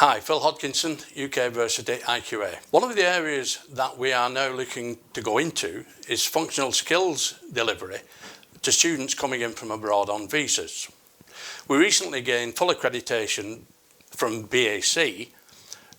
Hi, Phil Hodkinson, UK Versity IQA. One of the areas that we are now looking to go into is functional skills delivery to students coming in from abroad on visas. We recently gained full accreditation from BAC,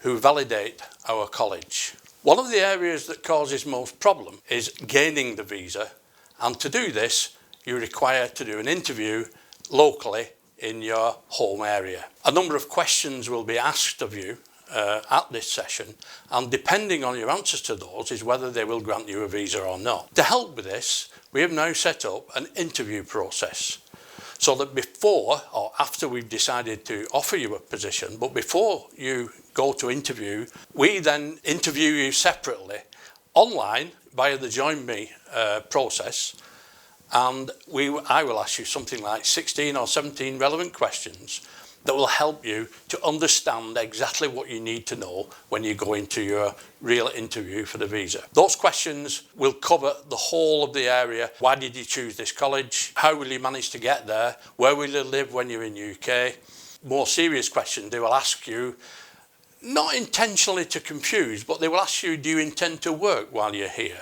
who validate our college. One of the areas that causes most problem is gaining the visa, and to do this you require to do an interview locally in your home area. A number of questions will be asked of you at this session, and depending on your answers to those is whether they will grant you a visa or not. To help with this, we have now set up an interview process so that before or after we've decided to offer you a position, but before you go to interview, we then interview you separately online via the Join Me process. And I will ask you something like 16 or 17 relevant questions that will help you to understand exactly what you need to know when you go into your real interview for the visa. Those questions will cover the whole of the area. Why did you choose this college? How will you manage to get there? Where will you live when you're in the UK? More serious questions they will ask you, not intentionally to confuse, but they will ask you, do you intend to work while you're here?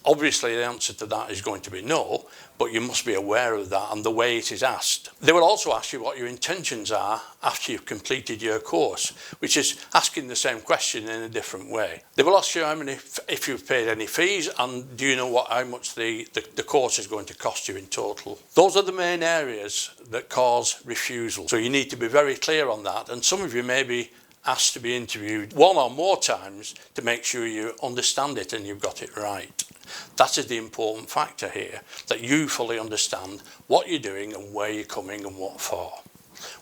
Obviously, the answer to that is going to be no, but you must be aware of that and the way it is asked. They will also ask you what your intentions are after you've completed your course, which is asking the same question in a different way. They will ask you if you've paid any fees, and do you know how much the course is going to cost you in total. Those are the main areas that cause refusal. So you need to be very clear on that, and some of you may be asked to be interviewed one or more times to make sure you understand it and you've got it right. That is the important factor here, that you fully understand what you're doing and where you're coming and what for,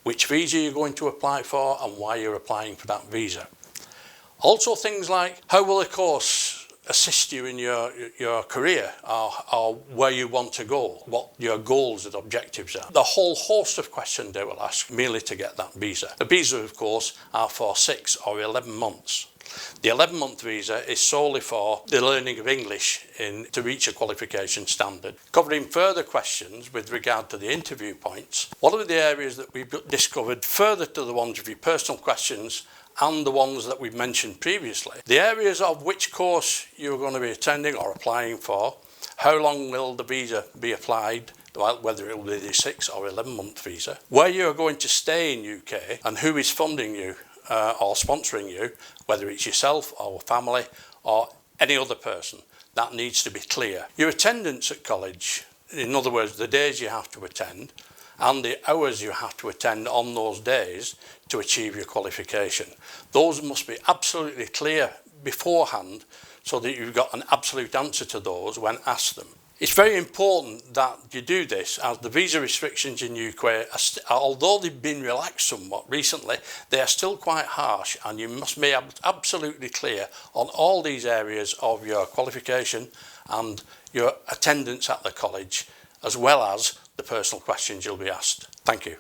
which visa you're going to apply for and why you're applying for that visa. Also things like how will the course assist you in your career or where you want to go, what your goals and objectives are. The whole host of questions they will ask merely to get that visa. The visa, of course, are for 6 or 11 months. The 11-month visa is solely for the learning of English to reach a qualification standard. Covering further questions with regard to the interview points, one of the areas that we've discovered further to the ones of your personal questions and the ones that we've mentioned previously, the areas of which course you're going to be attending or applying for, how long will the visa be applied, whether it will be the 6 or 11-month visa, where you're going to stay in UK and who is funding you or sponsoring you, whether it's yourself or family or any other person. That needs to be clear. Your attendance at college, in other words, the days you have to attend and the hours you have to attend on those days to achieve your qualification. Those must be absolutely clear beforehand so that you've got an absolute answer to those when asked them. It's very important that you do this, as the visa restrictions in UK, although they've been relaxed somewhat recently, they are still quite harsh, and you must be absolutely clear on all these areas of your qualification and your attendance at the college, as well as the personal questions you'll be asked. Thank you.